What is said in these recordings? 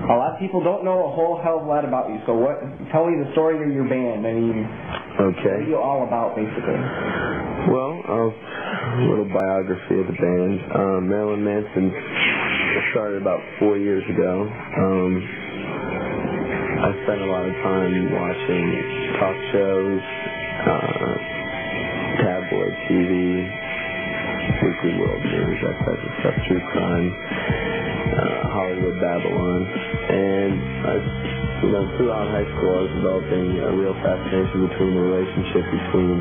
A lot of people don't know a whole hell of a lot about you, so tell me the story of your band. I mean, what are you all about, basically? Well, a little biography of the band. Marilyn Manson started about 4 years ago. I spent a lot of time watching talk shows, tabloid TV, Weekly World News, that type of stuff, true crime, Hollywood Babylon, and throughout high school I was developing a real fascination between the relationship between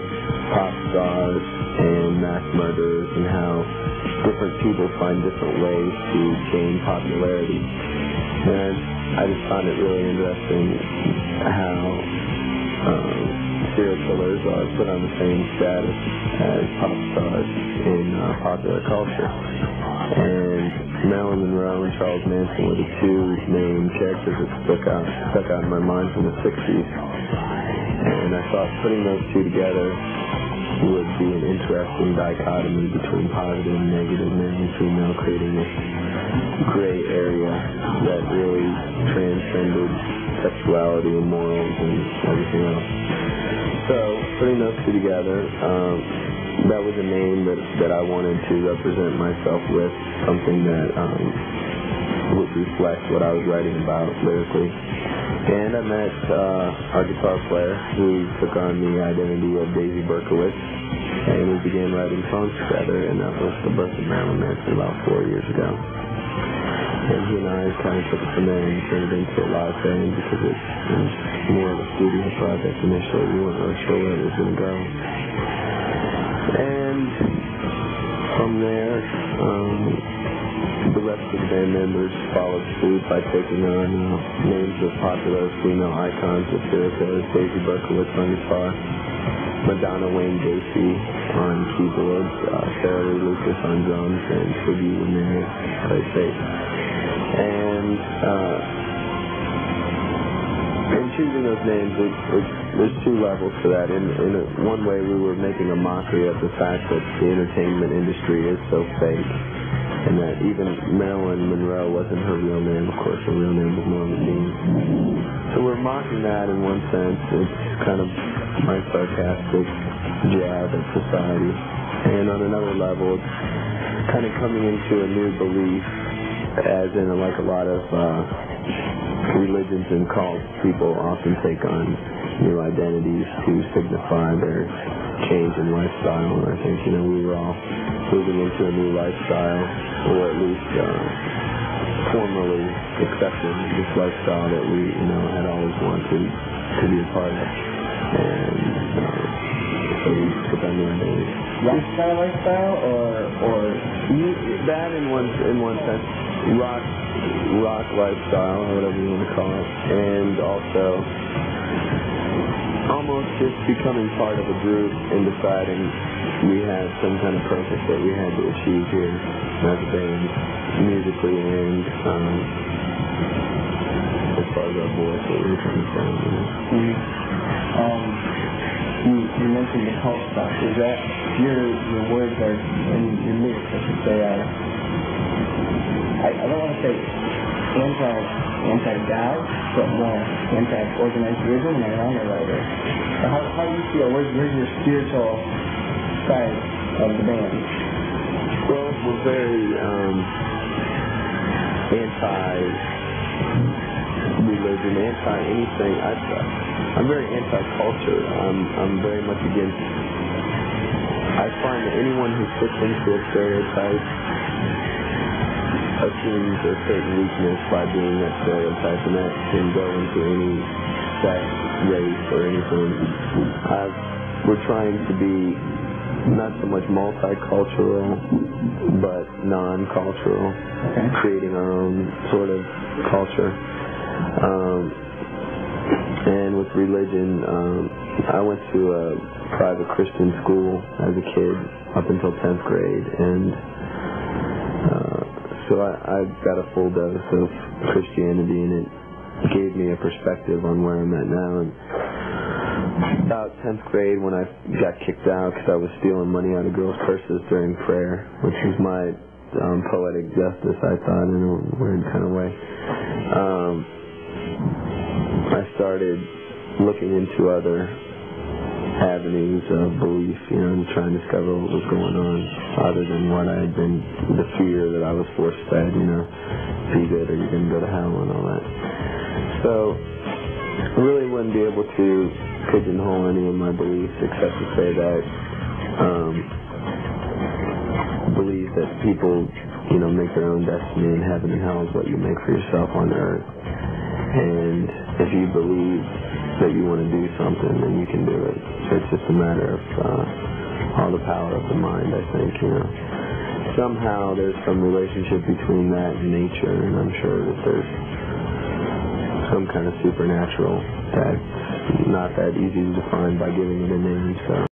pop stars and mass murderers and how different people find different ways to gain popularity. And I just found it really interesting how serial killers are put on the same status as pop stars in popular culture. And Marilyn Monroe and Charles Manson were the two main characters that stuck out in my mind from the 60s. And I thought putting those two together would be an interesting dichotomy between positive and negative, male and female, creating this gray area that really transcended sexuality and morals and everything else. So, putting those two together, that was a name that I wanted to represent myself with, something that would reflect what I was writing about lyrically. And I met our guitar player, who took on the identity of Daisy Berkowitz, and we began writing songs together, and that was the birth of Marilyn Manson about 4 years ago. And he and I kind of took it from there and turned it into a live band because it was more of a studio project initially. We weren't really sure where it was going to go. And from there, the rest of the band members followed suit by taking on names of popular female icons of serial killers, Daisy Berkowitz on guitar, Madonna Wayne Gacy on keyboards, Sarah Lee Lucas on drums, and Twiggy Ramirez play bass. And in choosing those names, there's two levels to that. In one way, we were making a mockery of the fact that the entertainment industry is so fake, and that even Marilyn Monroe wasn't her real name. Of course, her real name was Norma Jean. So we're mocking that in one sense. It's kind of my sarcastic jab at society. And on another level, it's kind of coming into a new belief, as in like a lot of religions and cults, people often take on new identities to signify their change in lifestyle. And I think, we were all moving into a new lifestyle, or at least formally accepting this lifestyle that we, had always wanted to be a part of. And so we took on new identities. Lifestyle, or that in one sense, rock lifestyle, or whatever you want to call it, and also almost just becoming part of a group and deciding we had some kind of purpose that we had to achieve here as a band, musically and as far as our voice, what we were trying to sound. You mentioned the cult stuff. Is that your words are, and your lyrics, I should say, I don't want to say anti-God, but more anti-organized religion. Am I wrong or right? How do you feel? Where's your spiritual side of the band? Well, we're very anti-religion, anti-anything. I'm very anti-culture. I'm very much against. I find that anyone who fits into a stereotype assumes a certain weakness by being that stereotype, and that can go into any sex, race, or anything. We're trying to be not so much multicultural, but non-cultural, creating our own sort of culture. And with religion, I went to a private Christian school as a kid up until 10th grade, and so I got a full dose of Christianity, and it gave me a perspective on where I'm at now. And about 10th grade, when I got kicked out because I was stealing money out of girls' purses during prayer, which was my poetic justice, I thought, in a weird kind of way. I started looking into other avenues of belief, and trying to discover what was going on other than what I had been, the fear that I was force-fed, be good or you're going to go to hell and all that. So I really wouldn't be able to pigeonhole any of my beliefs except to say that believe that people, make their own destiny, and heaven and hell is what you make for yourself on earth. And if you believe that you want to do something, then you can do it. So it's just a matter of all the power of the mind, I think, Somehow there's some relationship between that and nature, and I'm sure that there's some kind of supernatural that's not that easy to define by giving it a name, so